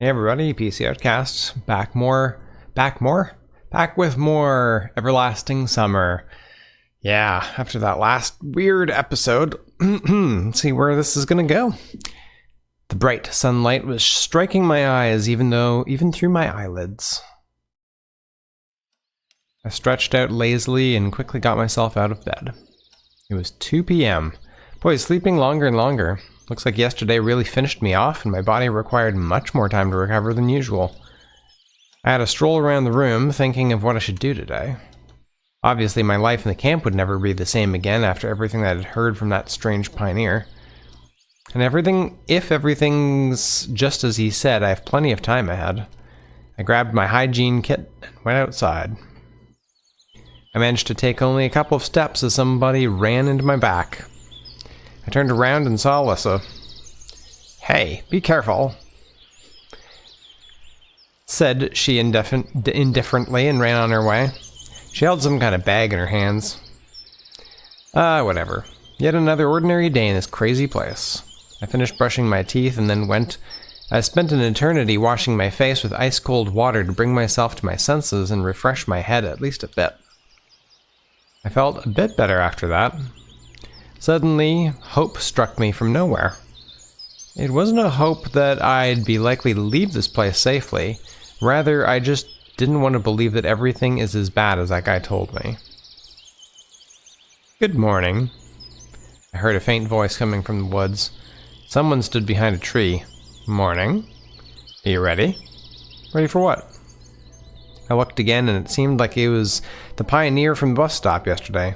Hey everybody, PC Outcast, back with more Everlasting Summer. Yeah, after that last weird episode, let's see where this is gonna go. The bright sunlight was striking my eyes even through my eyelids. I stretched out lazily and quickly got myself out of bed. It was 2 p.m. Boy, sleeping longer and longer. Looks like yesterday really finished me off, and my body required much more time to recover than usual. I had a stroll around the room, thinking of what I should do today. Obviously, my life in the camp would never be the same again after everything that I had heard from that strange pioneer. And if everything's just as he said, I have plenty of time ahead. I grabbed my hygiene kit and went outside. I managed to take only a couple of steps as somebody ran into my back. I turned around and saw Alyssa. "Hey, be careful," said she indifferently and ran on her way. She held some kind of bag in her hands. Whatever. Yet another ordinary day in this crazy place. I finished brushing my teeth and then I spent an eternity washing my face with ice-cold water to bring myself to my senses and refresh my head at least a bit. I felt a bit better after that. Suddenly, hope struck me from nowhere. It wasn't a hope that I'd be likely to leave this place safely. Rather, I just didn't want to believe that everything is as bad as that guy told me. "Good morning." I heard a faint voice coming from the woods. Someone stood behind a tree. "Morning. Are you ready?" "Ready for what?" I looked again, and it seemed like it was the pioneer from the bus stop yesterday.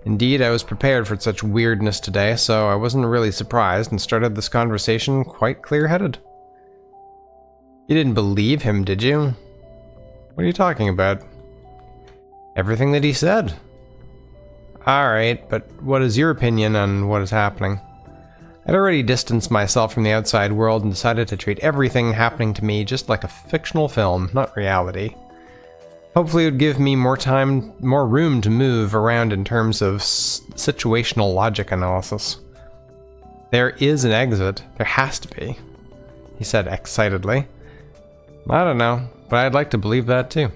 Indeed, I was prepared for such weirdness today, so I wasn't really surprised and started this conversation quite clear-headed. "You didn't believe him, did you?" "What are you talking about?" "Everything that he said." "Alright, but what is your opinion on what is happening?" I'd already distanced myself from the outside world and decided to treat everything happening to me just like a fictional film, not reality. Hopefully it would give me more room to move around in terms of situational logic analysis. "There is an exit. There has to be," he said excitedly. "I don't know, but I'd like to believe that too.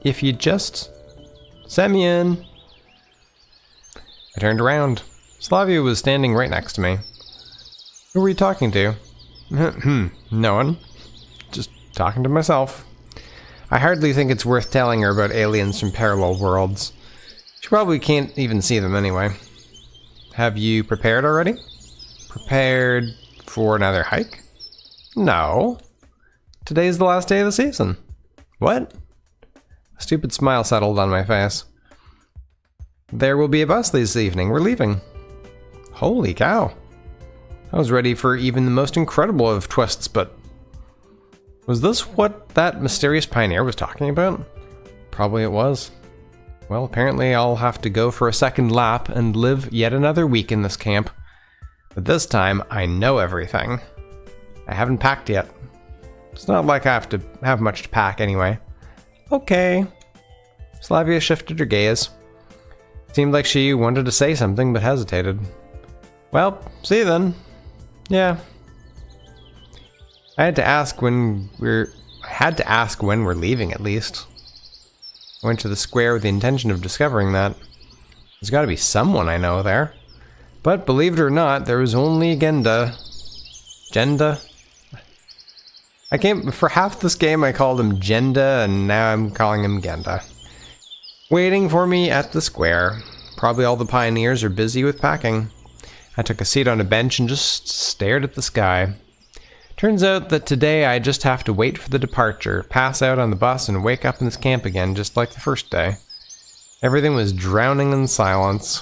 If you just send me in." I turned around. Slavia was standing right next to me. "Who were you talking to?" "No one. Just talking to myself. I hardly think it's worth telling her about aliens from parallel worlds. She probably can't even see them anyway." "Have you prepared already?" "Prepared for another hike?" "No. Today's the last day of the season." "What?" A stupid smile settled on my face. "There will be a bus this evening. We're leaving." Holy cow. I was ready for even the most incredible of twists, but was this what that mysterious pioneer was talking about? Probably it was. Well, apparently I'll have to go for a second lap and live yet another week in this camp. But this time, I know everything. I haven't packed yet. It's not like I have to have much to pack anyway. "Okay." Slavia shifted her gaze. Seemed like she wanted to say something, but hesitated. "Well, see you then." "Yeah." I had to ask when we're leaving, at least. I went to the square with the intention of discovering that. There's got to be someone I know there. But believe it or not, there was only Genda. For half this game I called him Genda, and now I'm calling him Genda. Waiting for me at the square. Probably all the pioneers are busy with packing. I took a seat on a bench and just stared at the sky. Turns out that today I just have to wait for the departure, pass out on the bus, and wake up in this camp again just like the first day. Everything was drowning in silence.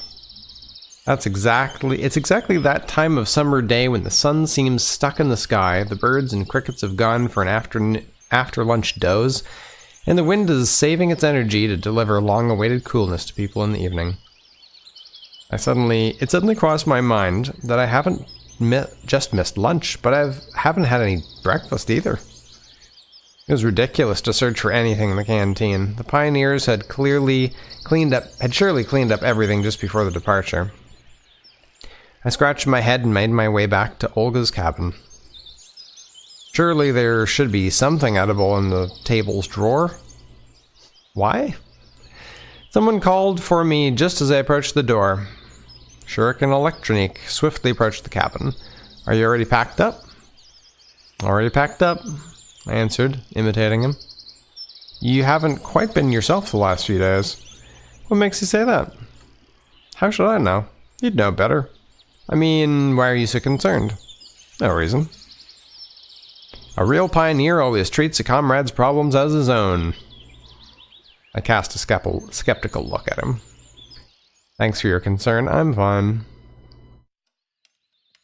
It's exactly that time of summer day when the sun seems stuck in the sky, the birds and crickets have gone for an after-lunch doze, and the wind is saving its energy to deliver long-awaited coolness to people in the evening. It suddenly crossed my mind that I haven't just missed lunch, but I haven't had any breakfast either. It was ridiculous to search for anything in the canteen. The pioneers had surely cleaned up everything just before the departure. I scratched my head and made my way back to Olga's cabin. Surely there should be something edible in the table's drawer. Why? Someone called for me just as I approached the door. Shuriken Electronique swiftly approached the cabin. Are you already packed up? Already packed up, I answered, imitating him. You haven't quite been yourself the last few days. What makes you say that? How should I know? You'd know better. I mean, why are you so concerned? No reason. A real pioneer always treats a comrade's problems as his own. I cast a skeptical look at him. Thanks for your concern. I'm fine.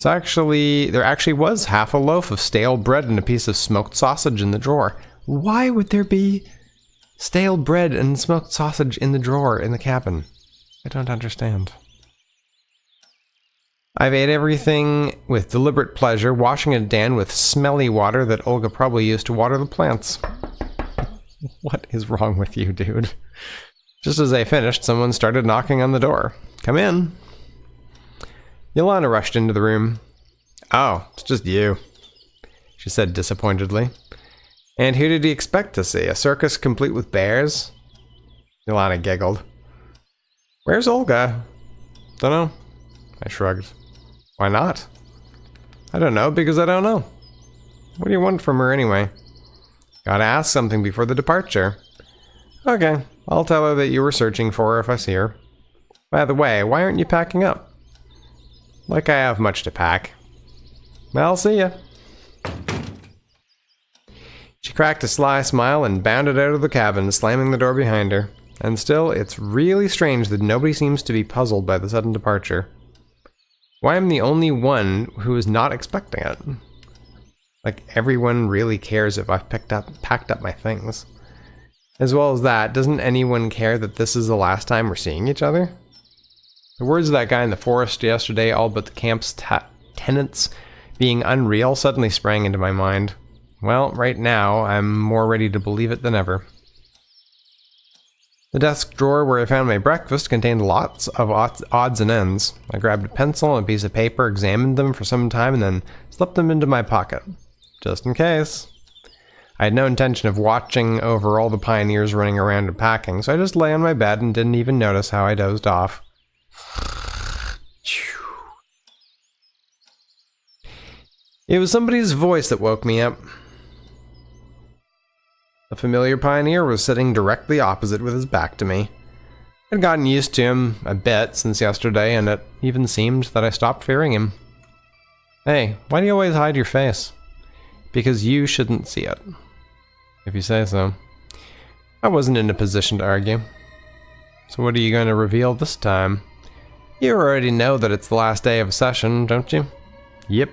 There actually was half a loaf of stale bread and a piece of smoked sausage in the drawer. Why would there be stale bread and smoked sausage in the drawer in the cabin? I don't understand. I've ate everything with deliberate pleasure, washing it down with smelly water that Olga probably used to water the plants. What is wrong with you, dude? Just as I finished, someone started knocking on the door. Come in. Yolana rushed into the room. Oh, it's just you, she said disappointedly. And who did he expect to see? A circus complete with bears? Yolana giggled. Where's Olga? Dunno. I shrugged. Why not? I don't know, because I don't know. What do you want from her anyway? Gotta ask something before the departure. Okay, I'll tell her that you were searching for her if I see her. By the way, why aren't you packing up? Like I have much to pack. I'll see ya. She cracked a sly smile and bounded out of the cabin, slamming the door behind her. And still, it's really strange that nobody seems to be puzzled by the sudden departure. Why am the only one who is not expecting it? Like, everyone really cares if I've packed up my things. As well as that, doesn't anyone care that this is the last time we're seeing each other? The words of that guy in the forest yesterday, all but the camp's tenants being unreal, suddenly sprang into my mind. Well, right now, I'm more ready to believe it than ever. The desk drawer where I found my breakfast contained lots of odds and ends. I grabbed a pencil and a piece of paper, examined them for some time, and then slipped them into my pocket. Just in case. I had no intention of watching over all the pioneers running around and packing, so I just lay on my bed and didn't even notice how I dozed off. It was somebody's voice that woke me up. A familiar pioneer was sitting directly opposite with his back to me. I'd gotten used to him a bit since yesterday, and it even seemed that I stopped fearing him. Hey, why do you always hide your face? Because you shouldn't see it. If you say so. I wasn't in a position to argue. So what are you going to reveal this time? You already know that it's the last day of a session, don't you? Yep.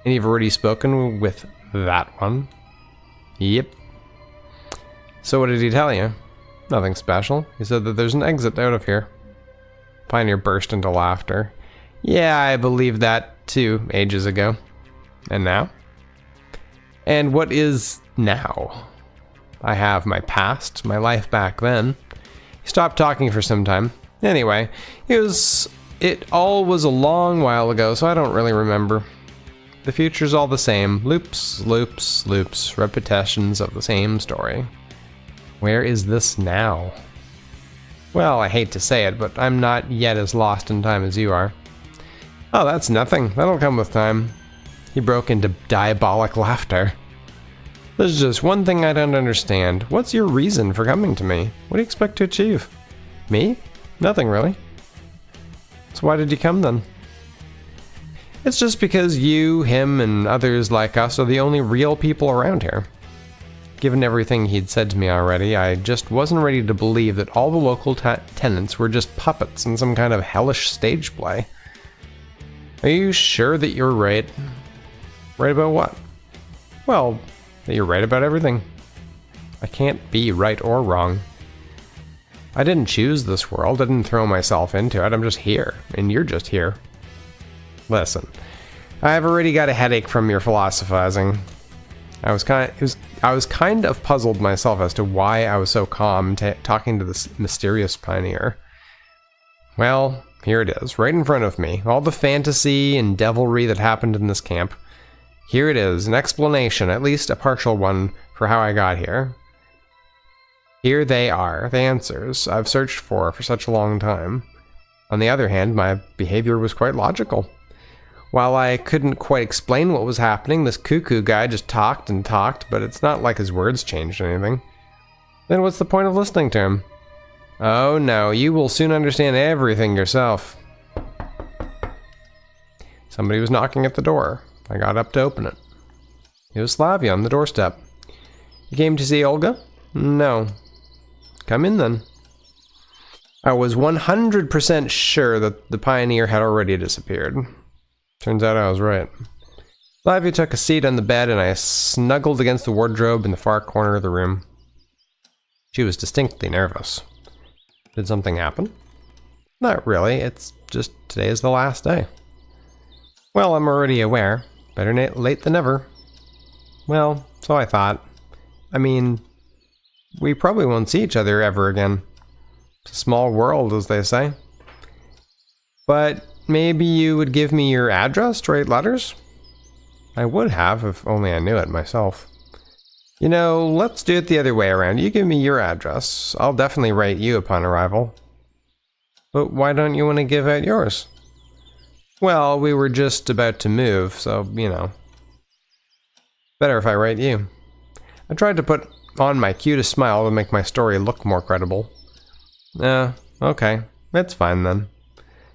And you've already spoken with that one? Yep. So what did he tell you? Nothing special. He said that there's an exit out of here. Pioneer burst into laughter. Yeah, I believed that too, ages ago. And now? And what is now? I have my past, my life back then. He stopped talking for some time. Anyway, it all was a long while ago, so I don't really remember. The future's all the same. Loops, loops, loops. Repetitions of the same story. Where is this now? Well, I hate to say it, but I'm not yet as lost in time as you are. Oh, that's nothing. That'll come with time. He broke into diabolic laughter. There's just one thing I don't understand. What's your reason for coming to me? What do you expect to achieve? Me? Nothing, really. So why did you come then? It's just because you, him, and others like us are the only real people around here. Given everything he'd said to me already, I just wasn't ready to believe that all the local tenants were just puppets in some kind of hellish stage play. Are you sure that you're right? Right about what? Well, that you're right about everything. I can't be right or wrong. I didn't choose this world, I didn't throw myself into it, I'm just here, and you're just here. Listen, I've already got a headache from your philosophizing. I was kind of puzzled myself as to why I was so calm talking to this mysterious pioneer. Well, here it is, right in front of me. All the fantasy and devilry that happened in this camp. Here it is, an explanation, at least a partial one, for how I got here. Here they are, the answers I've searched for such a long time. On the other hand, my behavior was quite logical. While I couldn't quite explain what was happening, this cuckoo guy just talked and talked, but it's not like his words changed anything. Then what's the point of listening to him? Oh no, you will soon understand everything yourself. Somebody was knocking at the door. I got up to open it. It was Slavia on the doorstep. You came to see Olga? No. Come in then. I was 100% sure that the pioneer had already disappeared. Turns out I was right. Slavia took a seat on the bed and I snuggled against the wardrobe in the far corner of the room. She was distinctly nervous. Did something happen? Not really, it's just today is the last day. Well, I'm already aware. Better late than never. Well, so I thought. I mean, we probably won't see each other ever again. It's a small world, as they say. But maybe you would give me your address to write letters? I would have, if only I knew it myself. You know, let's do it the other way around. You give me your address. I'll definitely write you upon arrival. But why don't you want to give out yours? Well, we were just about to move, so, you know. Better if I write you. I tried to put on my cutest smile to make my story look more credible. Okay. It's fine then.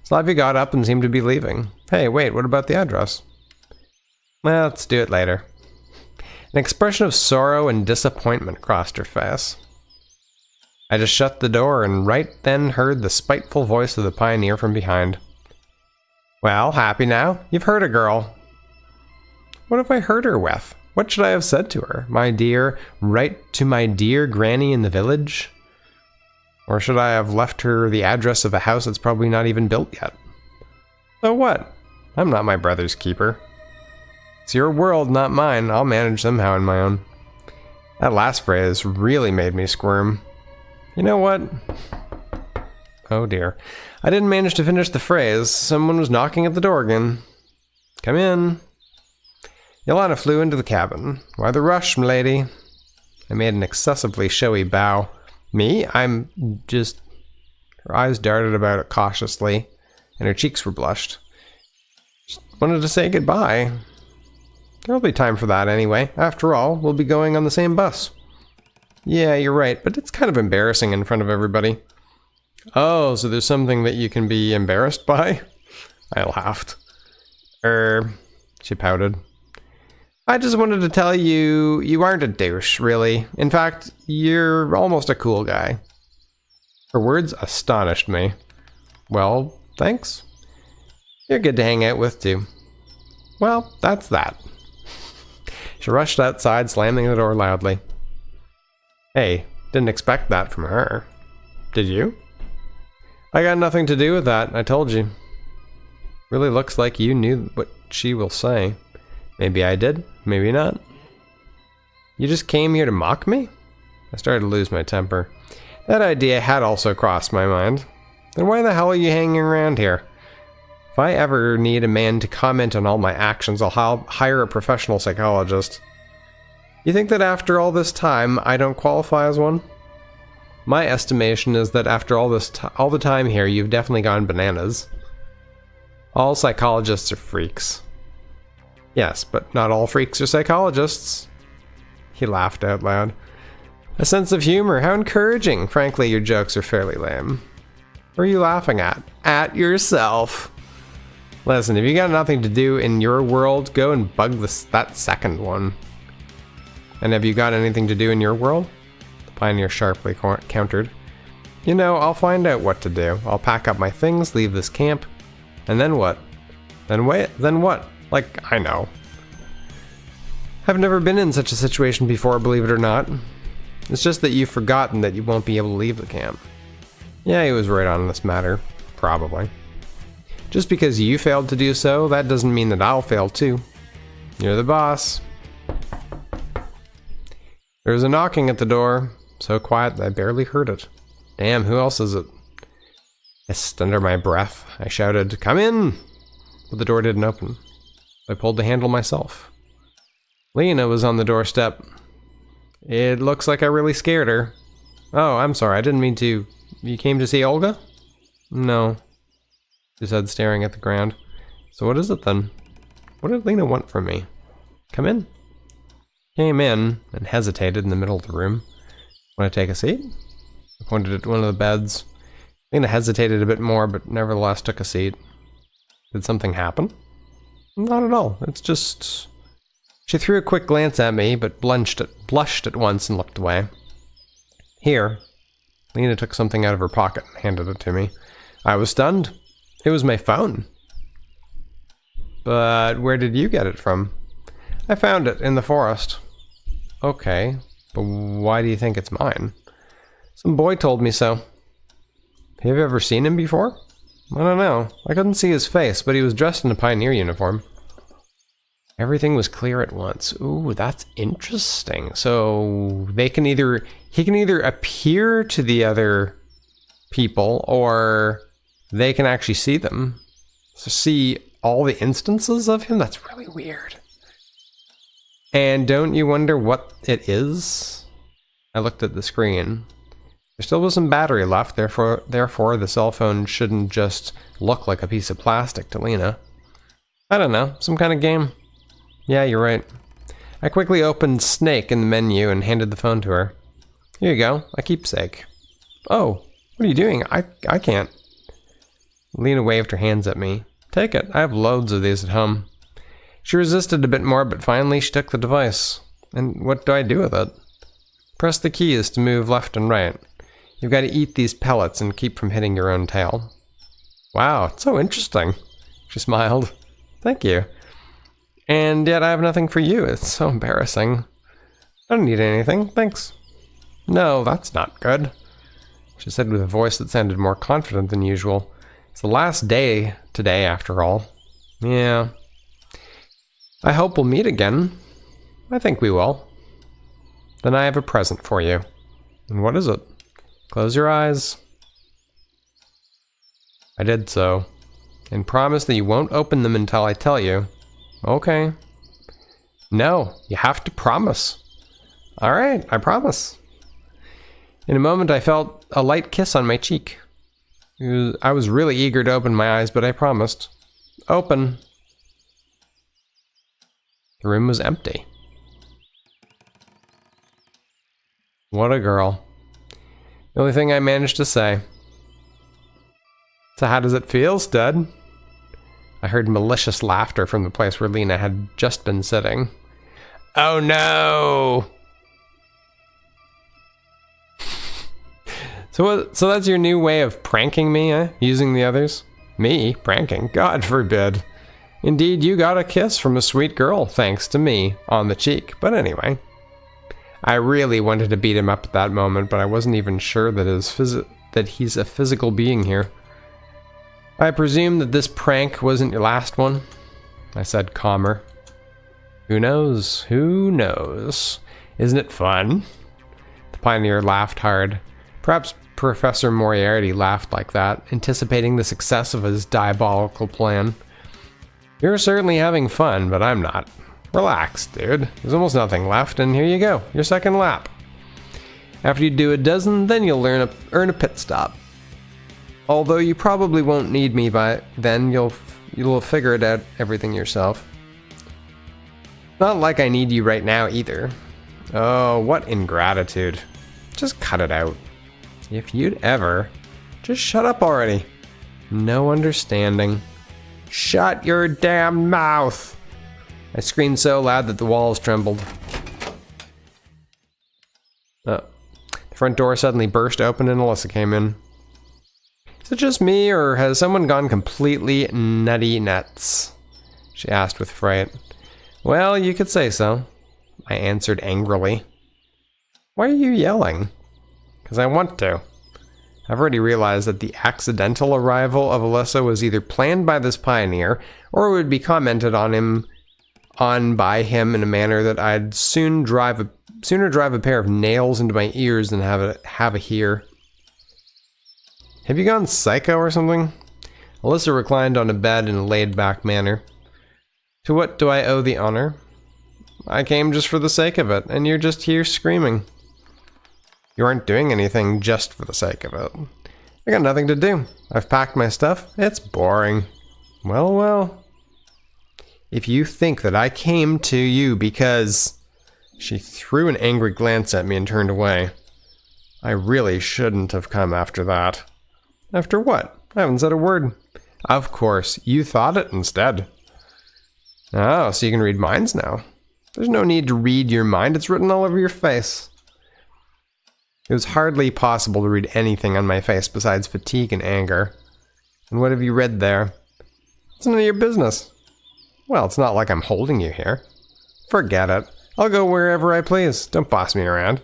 Slavia got up and seemed to be leaving. Hey, wait, what about the address? Well, let's do it later. An expression of sorrow and disappointment crossed her face. I just shut the door and right then heard the spiteful voice of the pioneer from behind. Well, happy now? You've hurt a girl. What have I hurt her with? What should I have said to her? My dear, write to my dear granny in the village? Or should I have left her the address of a house that's probably not even built yet? So what? I'm not my brother's keeper. It's your world, not mine. I'll manage somehow on my own. That last phrase really made me squirm. You know what? Oh dear. I didn't manage to finish the phrase. Someone was knocking at the door again. Come in. Yelena flew into the cabin. Why the rush, m'lady? I made an excessively showy bow. Me? I'm just... Her eyes darted about it cautiously, and her cheeks were blushed. Just wanted to say goodbye. There'll be time for that anyway. After all, we'll be going on the same bus. Yeah, you're right, but it's kind of embarrassing in front of everybody. Oh, so there's something that you can be embarrassed by? I laughed. She pouted. I just wanted to tell you, you aren't a douche, really. In fact, you're almost a cool guy. Her words astonished me. Well, thanks. You're good to hang out with, too. Well, that's that. She rushed outside, slamming the door loudly. Hey, didn't expect that from her. Did you? I got nothing to do with that, I told you. Really looks like you knew what she will say. Maybe I did, maybe not. You just came here to mock me? I started to lose my temper. That idea had also crossed my mind. Then why the hell are you hanging around here? If I ever need a man to comment on all my actions, I'll hire a professional psychologist. You think that after all this time, I don't qualify as one? My estimation is that after all the time here, you've definitely gone bananas. All psychologists are freaks. Yes, but not all freaks are psychologists. He laughed out loud. A sense of humor, how encouraging. Frankly, your jokes are fairly lame. What are you laughing at? At yourself. Listen, if you got nothing to do in your world, go and bug that second one. And have you got anything to do in your world? The pioneer sharply countered. You know, I'll find out what to do. I'll pack up my things, leave this camp, and then what? Then what? Like, I know. I've never been in such a situation before, believe it or not. It's just that you've forgotten that you won't be able to leave the camp. Yeah, he was right on this matter. Probably. Just because you failed to do so, that doesn't mean that I'll fail too. You're the boss. There was a knocking at the door, so quiet that I barely heard it. Damn, who else is it? Hissed under my breath. I shouted, "Come in!" But the door didn't open. I pulled the handle myself. Lena was on the doorstep. It looks like I really scared her. Oh, I'm sorry, I didn't mean to. You came to see Olga? No, she said, staring at the ground. So what is it then? What did Lena want from me? Come in. Came in and hesitated in the middle of the room. Want to take a seat? I pointed at one of the beds. Lena hesitated a bit more, but nevertheless took a seat. Did something happen? Not at all. It's just... She threw a quick glance at me, but blushed at once and looked away. Here. Lena took something out of her pocket and handed it to me. I was stunned. It was my phone. But where did you get it from? I found it in the forest. Okay, but why do you think it's mine? Some boy told me so. Have you ever seen him before? I don't know. I couldn't see his face, but he was dressed in a pioneer uniform. Everything was clear at once. Ooh, that's interesting. So he can either appear to the other people, or they can actually see them. So see all the instances of him? That's really weird. And don't you wonder what it is? I looked at the screen. There still was some battery left, therefore the cell phone shouldn't just look like a piece of plastic to Lena. I don't know, some kind of game. Yeah, you're right. I quickly opened Snake in the menu and handed the phone to her. Here you go, a keepsake. Oh, what are you doing? I can't. Lena waved her hands at me. Take it, I have loads of these at home. She resisted a bit more, but finally she took the device. And what do I do with it? Press the keys to move left and right. You've got to eat these pellets and keep from hitting your own tail. Wow, it's so interesting. She smiled. Thank you. And yet I have nothing for you. It's so embarrassing. I don't need anything, thanks. No, that's not good, she said with a voice that sounded more confident than usual. It's the last day today, after all. Yeah. I hope we'll meet again. I think we will. Then I have a present for you. And what is it? Close your eyes. I did so. And promise that you won't open them until I tell you. Okay. No, you have to promise. All right, I promise. In a moment, I felt a light kiss on my cheek. I was really eager to open my eyes, but I promised. Open. The room was empty. What a girl. The only thing I managed to say. So how does it feel, stud? I heard malicious laughter from the place where Lena had just been sitting. Oh no! So that's your new way of pranking me, eh? Using the others? Me? Pranking? God forbid. Indeed, you got a kiss from a sweet girl, thanks to me, on the cheek. But anyway. I really wanted to beat him up at that moment, but I wasn't even sure that he's a physical being here. I presume that this prank wasn't your last one? I said, calmer. Who knows? Who knows? Isn't it fun? The pioneer laughed hard. Perhaps Professor Moriarty laughed like that, anticipating the success of his diabolical plan. You're certainly having fun, but I'm not. Relax, dude. There's almost nothing left, and here you go, your second lap. After you do a dozen, then you'll earn a pit stop. Although you probably won't need me by then, you'll figure it out everything yourself. Not like I need you right now either. Oh, what ingratitude. Just cut it out. If you'd ever. Just shut up already. No understanding. Shut your damn mouth! I screamed so loud that the walls trembled. The front door suddenly burst open and Alyssa came in. Is it just me, or has someone gone completely nutty nuts? She asked with fright. Well, you could say so, I answered angrily. Why are you yelling? Because I want to. I've already realized that the accidental arrival of Alyssa was either planned by this pioneer, or would be commented on by him in a manner that I'd sooner drive a pair of nails into my ears than have a hear. Have you gone psycho or something? Alyssa reclined on a bed in a laid-back manner. To what do I owe the honor? I came just for the sake of it, and you're just here screaming. You aren't doing anything just for the sake of it. I got nothing to do. I've packed my stuff. It's boring. Well, well. If you think that I came to you because... She threw an angry glance at me and turned away. I really shouldn't have come after that. After what? I haven't said a word. Of course, you thought it instead. Oh, so you can read minds now. There's no need to read your mind. It's written all over your face. It was hardly possible to read anything on my face besides fatigue and anger. And what have you read there? It's none of your business. Well, it's not like I'm holding you here. Forget it. I'll go wherever I please. Don't boss me around.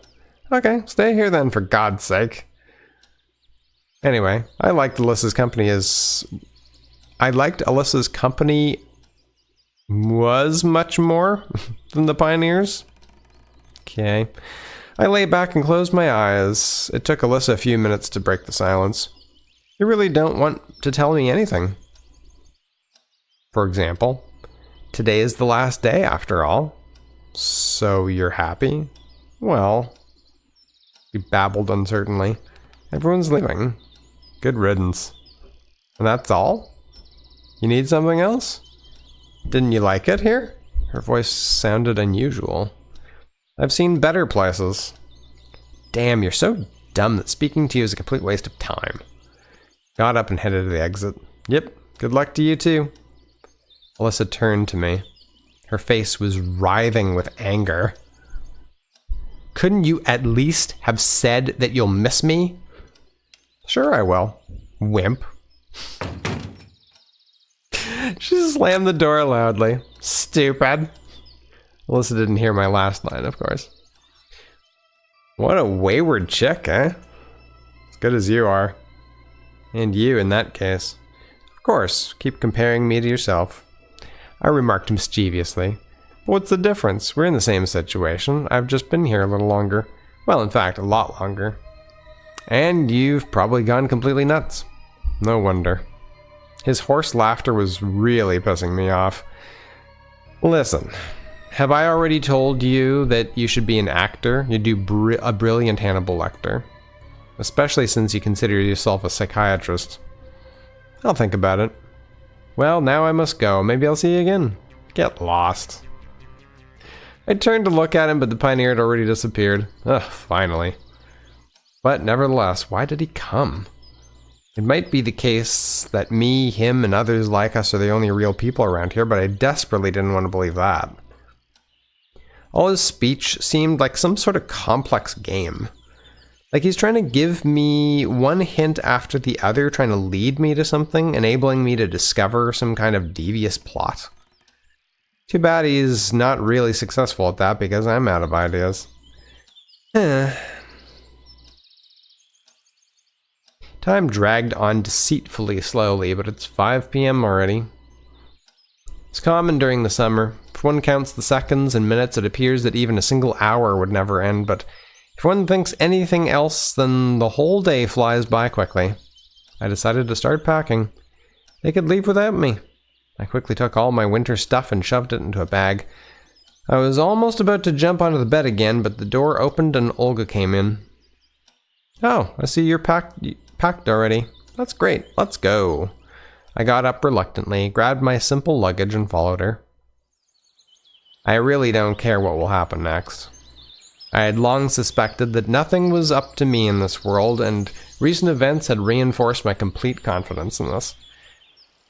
Okay, stay here then, for God's sake. Anyway, I liked Alyssa's company was much more than the Pioneers. Okay. I lay back and closed my eyes. It took Alyssa a few minutes to break the silence. You really don't want to tell me anything. For example, today is the last day after all. So you're happy? Well, he babbled uncertainly. Everyone's leaving. Good riddance. And that's all? You need something else? Didn't you like it here? Her voice sounded unusual. I've seen better places. Damn, you're so dumb that speaking to you is a complete waste of time. Got up and headed to the exit. Yep, good luck to you too. Alyssa turned to me. Her face was writhing with anger. Couldn't you at least have said that you'll miss me? Sure I will. Wimp. She slammed the door loudly. Stupid. Alyssa didn't hear my last line, of course. What a wayward chick, eh? As good as you are. And you, in that case. Of course, keep comparing me to yourself. I remarked mischievously. What's the difference? We're in the same situation. I've just been here a little longer. Well, in fact, a lot longer. And you've probably gone completely nuts. No wonder. His hoarse laughter was really pissing me off. Listen, have I already told you that you should be an actor? You'd do a brilliant Hannibal Lecter. Especially since you consider yourself a psychiatrist. I'll think about it. Well, now I must go. Maybe I'll see you again. Get lost. I turned to look at him, but the Pioneer had already disappeared. Ugh, finally. But nevertheless, why did he come? It might be the case that me, him, and others like us are the only real people around here, but I desperately didn't want to believe that. All his speech seemed like some sort of complex game. Like he's trying to give me one hint after the other, trying to lead me to something, enabling me to discover some kind of devious plot. Too bad he's not really successful at that because I'm out of ideas. Time dragged on deceitfully slowly, but it's 5 p.m. already. It's common during the summer. If one counts the seconds and minutes, it appears that even a single hour would never end, but if one thinks anything else, then the whole day flies by quickly. I decided to start packing. They could leave without me. I quickly took all my winter stuff and shoved it into a bag. I was almost about to jump onto the bed again, but the door opened and Olga came in. Oh, I see you're packed already. That's great. Let's go. I got up reluctantly, grabbed my simple luggage, and followed her. I really don't care what will happen next. I had long suspected that nothing was up to me in this world, and recent events had reinforced my complete confidence in this.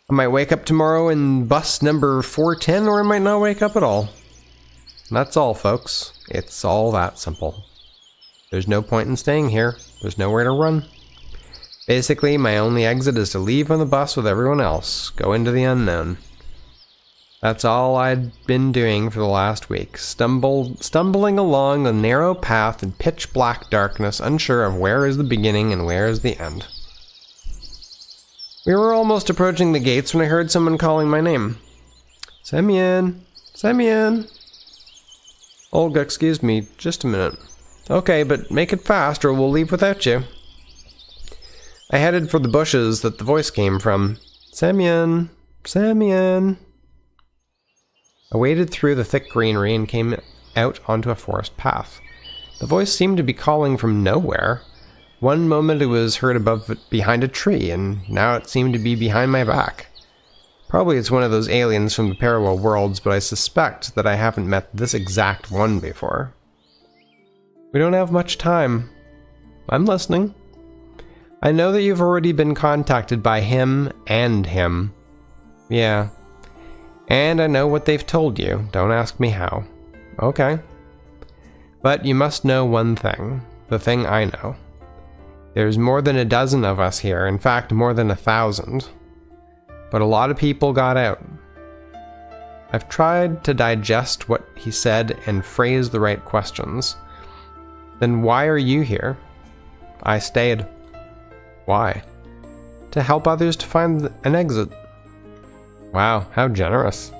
I might wake up tomorrow in bus number 410, or I might not wake up at all. That's all, folks. It's all that simple. There's no point in staying here. There's nowhere to run. Basically, my only exit is to leave on the bus with everyone else, go into the unknown. That's all I'd been doing for the last week, stumbling along a narrow path in pitch black darkness, unsure of where is the beginning and where is the end. We were almost approaching the gates when I heard someone calling my name. Semyon! Semyon! Olga, excuse me, just a minute. Okay, but make it fast or we'll leave without you. I headed for the bushes that the voice came from. Semyon! Semyon! I waded through the thick greenery and came out onto a forest path. The voice seemed to be calling from nowhere. One moment it was heard behind a tree, and now it seemed to be behind my back. Probably it's one of those aliens from the parallel worlds, but I suspect that I haven't met this exact one before. We don't have much time. I'm listening. I know that you've already been contacted by him and him. Yeah. And I know what they've told you. Don't ask me how. Okay. But you must know one thing. The thing I know. There's more than a dozen of us here. In fact, more than 1,000. But a lot of people got out. I've tried to digest what he said and phrase the right questions. Then why are you here? I stayed. Why? To help others to find an exit. Wow, how generous.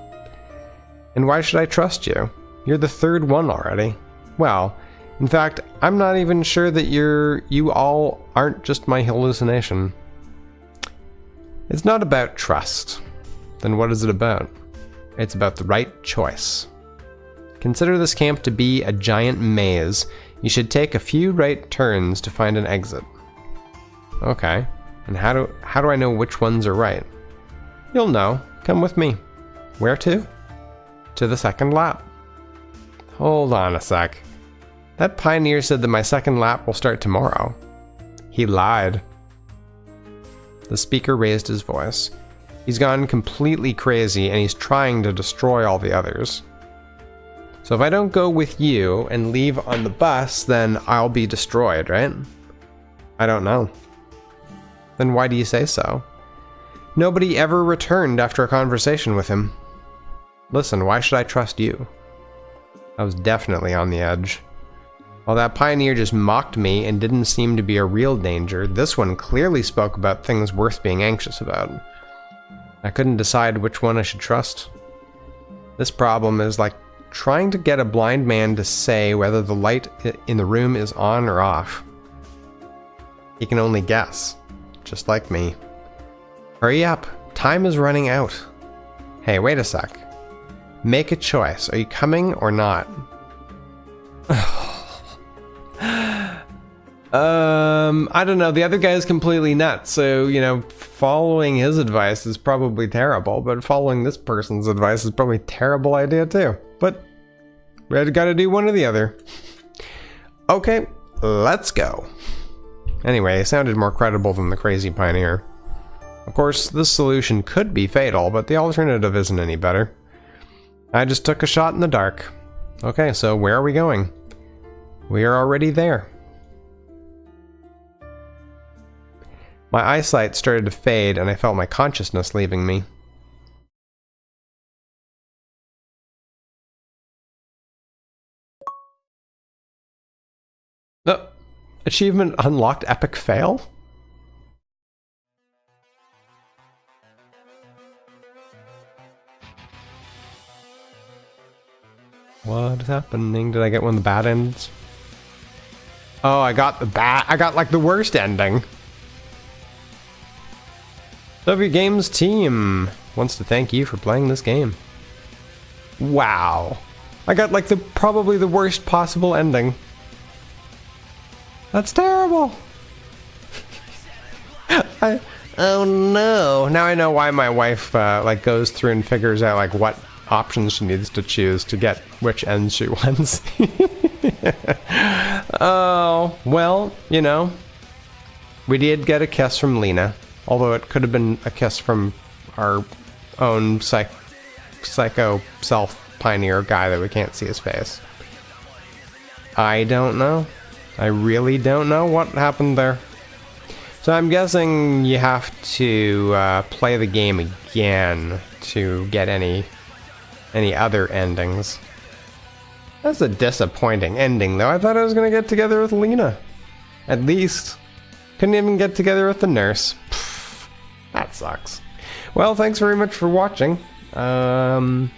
And why should I trust you? You're the third one already. Well, in fact, I'm not even sure that you all aren't just my hallucination. It's not about trust. Then what is it about? It's about the right choice. Consider this camp to be a giant maze. You should take a few right turns to find an exit. Okay, and how do I know which ones are right? You'll know. Come with me. Where to? To the second lap. Hold on a sec. That pioneer said that my second lap will start tomorrow. He lied. The speaker raised his voice. He's gone completely crazy and he's trying to destroy all the others. So if I don't go with you and leave on the bus, then I'll be destroyed, right? I don't know. Then why do you say so? Nobody ever returned after a conversation with him. Listen, why should I trust you? I was definitely on the edge. While that pioneer just mocked me and didn't seem to be a real danger, this one clearly spoke about things worth being anxious about. I couldn't decide which one I should trust. This problem is like trying to get a blind man to say whether the light in the room is on or off. He can only guess, just like me. Hurry up, time is running out. Hey, wait a sec. Make a choice, are you coming or not? I don't know, the other guy is completely nuts, so, you know, following his advice is probably terrible, but following this person's advice is probably a terrible idea too. But we gotta do one or the other. Okay, let's go. Anyway, it sounded more credible than the crazy pioneer. Of course, this solution could be fatal, but the alternative isn't any better. I just took a shot in the dark. Okay, so where are we going? We are already there. My eyesight started to fade and I felt my consciousness leaving me. Oh, achievement unlocked, epic fail? What is happening? Did I get one of the bad ends? Oh, I got like the worst ending. W Games team wants to thank you for playing this game. Wow. I got like probably the worst possible ending. That's terrible. Oh no. Now I know why my wife like goes through and figures out like what options she needs to choose to get which ends she wants. Oh, well, you know, we did get a kiss from Lena, although it could have been a kiss from our own psycho self-pioneer guy that we can't see his face. I don't know. I really don't know what happened there. So I'm guessing you have to play the game again to get any other endings. That's a disappointing ending, though. I thought I was going to get together with Lena. At least. Couldn't even get together with the nurse. Pfft, that sucks. Well, thanks very much for watching. Yeah,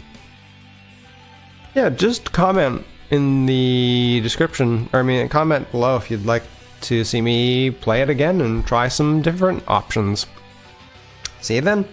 just comment in the description, or I mean, comment below if you'd like to see me play it again and try some different options. See you then.